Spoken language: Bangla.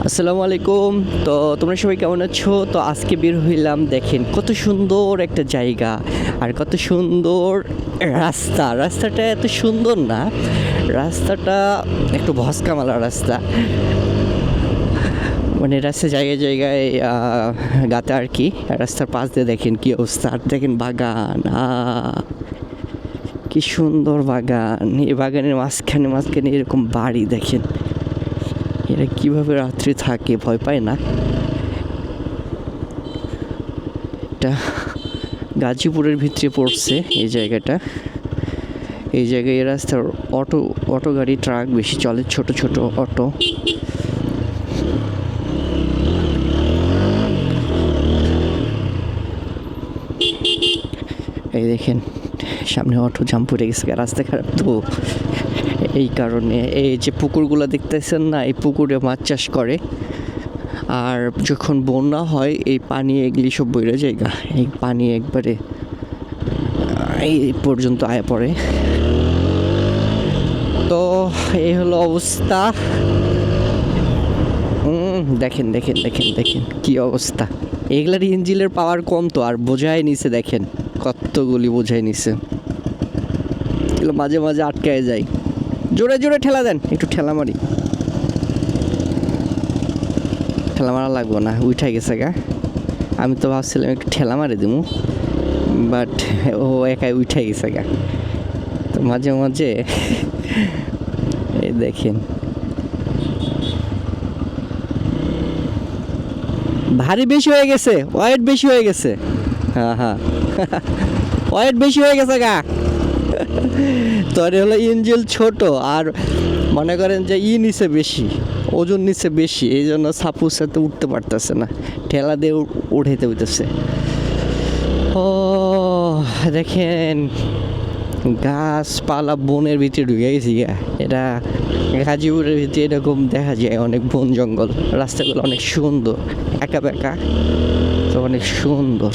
আসসালামু আলাইকুম। তো তোমরা সবাই কেমন আছো? তো আজকে বের হইলাম, দেখেন কত সুন্দর একটা জায়গা আর কত সুন্দর রাস্তাটা এত সুন্দর না, রাস্তাটা একটু ভস্কামালা রাস্তা, মানে রাস্তা জায়গায় জায়গায় গাতে আর কি। রাস্তার পাশ দিয়ে দেখেন কি অবস্থা, আর দেখেন বাগান, কি সুন্দর বাগান। এই বাগানের মাঝখানে মাঝখানে এরকম বাড়ি দেখেন, এরা কিভাবে রাত্রে থাকে, ভয় পায় না? এটা গাজীপুরের ভিতরে পড়ছে এই জায়গাটা। এই জায়গায় এই রাস্তার অটো গাড়ি ট্রাক বেশি চলে, ছোট ছোট অটো। এই দেখেন সামনে অটো জাম্প পড়ে গেছে, রাস্তা খারাপ তো এই কারণে। এই যে পুকুরগুলো দেখতেছেন না, এই পুকুরে মাছ চাষ করে, আর যখন বন্যা হয় এই পানি এগুলি সব বইরে জায়গা, এই পানি একবারে এই পর্যন্ত আয় পড়ে। তো এই হলো অবস্থা। দেখেন দেখেন দেখেন দেখেন কি অবস্থা। এগুলার ইঞ্জিনের পাওয়ার কম তো, আর বোঝাই নিছে, দেখেন কতগুলি বোঝাই নিছে। এগুলো মাঝে মাঝে আটকায় যায়। জোরে জোরে ঠেলা দেন, একটু ঠেলা মারি। ঠেলা মারা লাগবো না, উঠে গেছে গা। আমি তো ভাবছিলাম একটু ঠেলা মারি দিমু, বাট ও একাই উঠে গেছে গা। তো মাঝে মাঝে এই দেখেন ভারী বেশি হয়ে গেছে, ওয়েট বেশি হয়ে গেছে। হ্যাঁ ওয়েট বেশি হয়ে গেছে গা। তোর হলো ইঞ্জিল ছোট, আর মনে করেন যে নিচে বেশি, ওজন নিচে বেশি, এই জন্য সাপুর সাথে উঠতে পারতেছে না, ঠেলা দিয়ে উঠাইতে হইতেছে। ও দেখেন গাছপালা বনের ভিতরে ঢুকে গেছি গা। এটা গাজীপুরের ভিতরে এরকম দেখা যায়, অনেক বন জঙ্গল, রাস্তাগুলো অনেক সুন্দর, একা বেঁকা, তো অনেক সুন্দর।